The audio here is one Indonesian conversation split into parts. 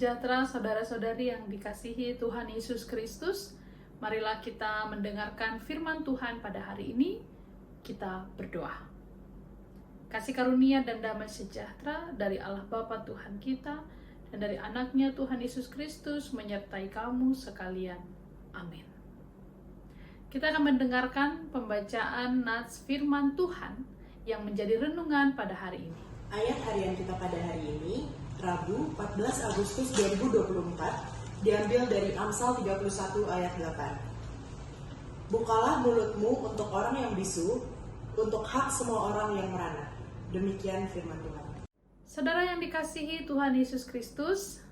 sejahtera saudara-saudari yang dikasihi Tuhan Yesus Kristus. Marilah kita mendengarkan firman Tuhan pada hari ini. Kita berdoa. Kasih karunia dan damai sejahtera dari Allah Bapa Tuhan kita dan dari anaknya Tuhan Yesus Kristus menyertai kamu sekalian. Amin. Kita akan mendengarkan pembacaan nats firman Tuhan yang menjadi renungan pada hari ini. Ayat harian kita pada hari ini, Rabu 14 Agustus 2024, diambil dari Amsal 31 ayat 8. Bukalah mulutmu untuk orang yang bisu, untuk hak semua orang yang merana. Demikian firman Tuhan. Saudara yang dikasihi Tuhan Yesus Kristus,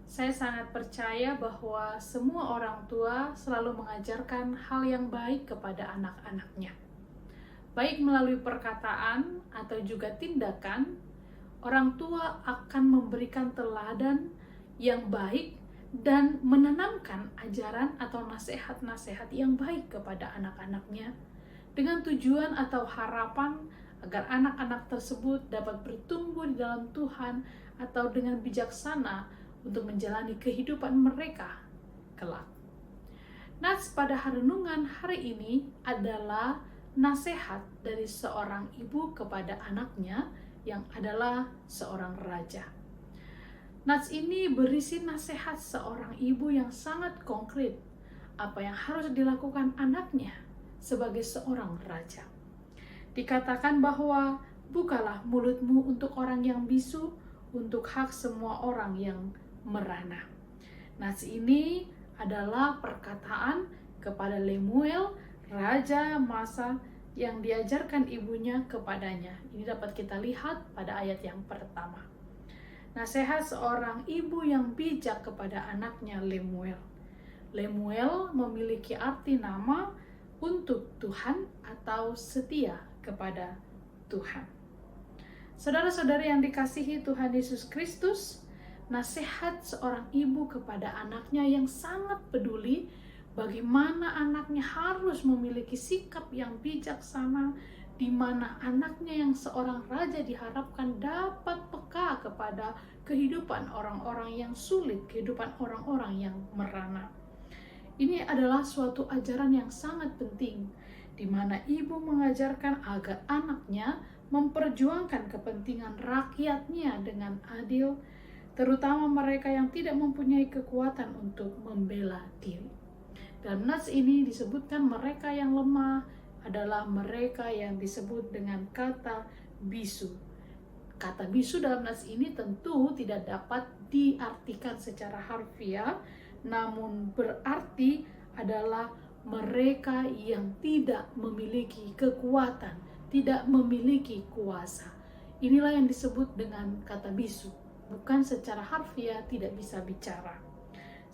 saya sangat percaya bahwa semua orang tua selalu mengajarkan hal yang baik kepada anak-anaknya. Baik melalui perkataan atau juga tindakan, orang tua akan memberikan teladan yang baik dan menanamkan ajaran atau nasihat-nasihat yang baik kepada anak-anaknya dengan tujuan atau harapan agar anak-anak tersebut dapat bertumbuh di dalam Tuhan atau dengan bijaksana untuk menjalani kehidupan mereka kelak. Nats pada renungan hari ini adalah nasihat dari seorang ibu kepada anaknya yang adalah seorang raja. Nats ini berisi nasihat seorang ibu yang sangat konkret apa yang harus dilakukan anaknya sebagai seorang raja. Dikatakan bahwa bukalah mulutmu untuk orang yang bisu, untuk hak semua orang yang merana. Nats ini adalah perkataan kepada Lemuel, raja masa yang diajarkan ibunya kepadanya. Ini dapat kita lihat pada ayat yang pertama. Nasihat seorang ibu yang bijak kepada anaknya Lemuel. Lemuel memiliki arti nama untuk Tuhan atau setia kepada Tuhan. Saudara-saudari yang dikasihi Tuhan Yesus Kristus, nasihat seorang ibu kepada anaknya yang sangat peduli bagaimana anaknya harus memiliki sikap yang bijaksana, di mana anaknya yang seorang raja diharapkan dapat peka kepada kehidupan orang-orang yang sulit, kehidupan orang-orang yang merana. Ini adalah suatu ajaran yang sangat penting, di mana ibu mengajarkan agar anaknya memperjuangkan kepentingan rakyatnya dengan adil, terutama mereka yang tidak mempunyai kekuatan untuk membela diri. Dalam nats ini disebutkan mereka yang lemah adalah mereka yang disebut dengan kata bisu. Kata bisu dalam nats ini tentu tidak dapat diartikan secara harfiah, namun berarti adalah mereka yang tidak memiliki kekuatan, tidak memiliki kuasa. Inilah yang disebut dengan kata bisu. Bukan secara harfiah tidak bisa bicara.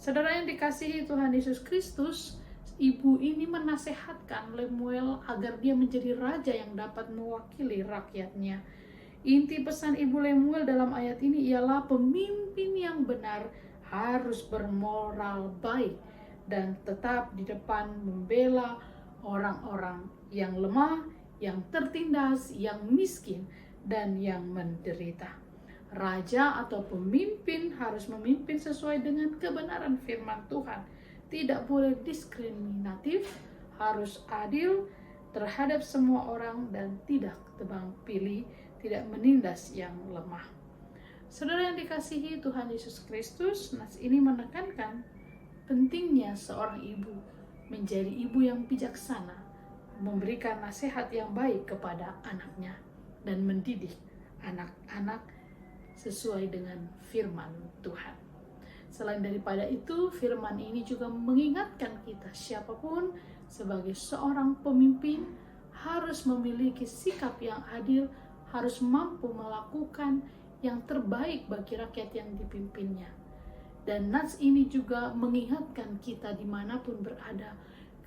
Saudara yang dikasihi Tuhan Yesus Kristus, ibu ini menasehatkan Lemuel agar dia menjadi raja yang dapat mewakili rakyatnya. Inti pesan ibu Lemuel dalam ayat ini ialah pemimpin yang benar harus bermoral baik dan tetap di depan membela orang-orang yang lemah, yang tertindas, yang miskin, dan yang menderita. Raja atau pemimpin harus memimpin sesuai dengan kebenaran firman Tuhan. Tidak boleh diskriminatif, harus adil terhadap semua orang dan tidak tebang pilih, tidak menindas yang lemah. Saudara yang dikasihi Tuhan Yesus Kristus, nats ini menekankan pentingnya seorang ibu menjadi ibu yang bijaksana, memberikan nasihat yang baik kepada anaknya dan mendidik anak-anak sesuai dengan firman Tuhan. Selain daripada itu, firman ini juga mengingatkan kita siapapun sebagai seorang pemimpin harus memiliki sikap yang adil, harus mampu melakukan yang terbaik bagi rakyat yang dipimpinnya. Dan nats ini juga mengingatkan kita dimanapun berada,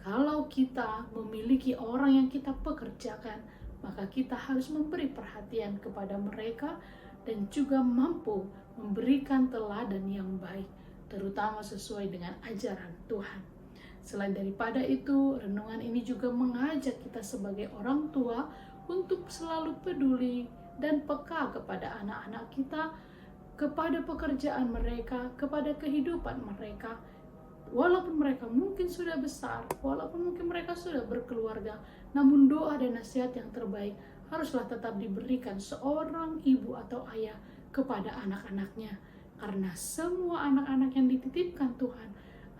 kalau kita memiliki orang yang kita pekerjakan, maka kita harus memberi perhatian kepada mereka dan juga mampu memberikan teladan yang baik, terutama sesuai dengan ajaran Tuhan. Selain daripada itu, renungan ini juga mengajak kita sebagai orang tua untuk selalu peduli dan peka kepada anak-anak kita kepada pekerjaan mereka, kepada kehidupan mereka. Walaupun mereka mungkin sudah besar, walaupun mungkin mereka sudah berkeluarga, namun doa dan nasihat yang terbaik haruslah tetap diberikan seorang ibu atau ayah kepada anak-anaknya. Karena semua anak-anak yang dititipkan Tuhan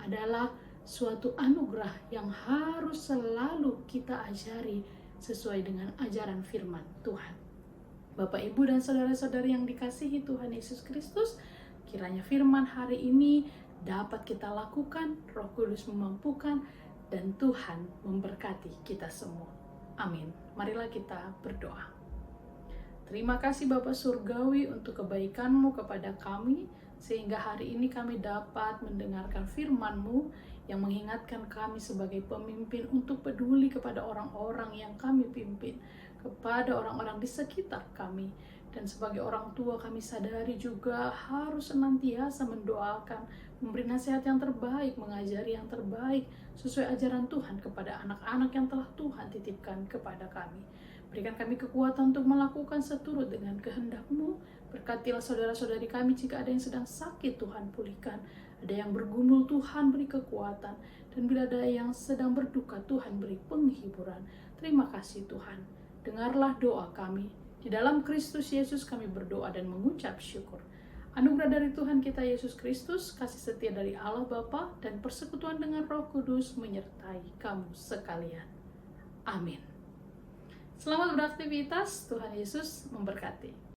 adalah suatu anugerah yang harus selalu kita ajari sesuai dengan ajaran firman Tuhan. Bapak, Ibu, dan saudara-saudari yang dikasihi Tuhan Yesus Kristus, kiranya firman hari ini dapat kita lakukan, Roh Kudus memampukan, dan Tuhan memberkati kita semua. Amin. Marilah kita berdoa. Terima kasih Bapa Surgawi untuk kebaikan-Mu kepada kami, sehingga hari ini kami dapat mendengarkan firman-Mu yang mengingatkan kami sebagai pemimpin untuk peduli kepada orang-orang yang kami pimpin, kepada orang-orang di sekitar kami. Dan sebagai orang tua kami sadari juga harus senantiasa mendoakan, memberi nasihat yang terbaik, mengajari yang terbaik sesuai ajaran Tuhan kepada anak-anak yang telah Tuhan titipkan kepada kami. Berikan kami kekuatan untuk melakukan seturut dengan kehendak-Mu. Berkatilah saudara-saudari kami jika ada yang sedang sakit, Tuhan pulihkan. Ada yang bergumul, Tuhan beri kekuatan. Dan bila ada yang sedang berduka, Tuhan beri penghiburan. Terima kasih Tuhan. Dengarlah doa kami. Di dalam Kristus Yesus kami berdoa dan mengucap syukur. Anugerah dari Tuhan kita Yesus Kristus, kasih setia dari Allah Bapa, dan persekutuan dengan Roh Kudus menyertai kamu sekalian. Amin. Selamat beraktivitas, Tuhan Yesus memberkati.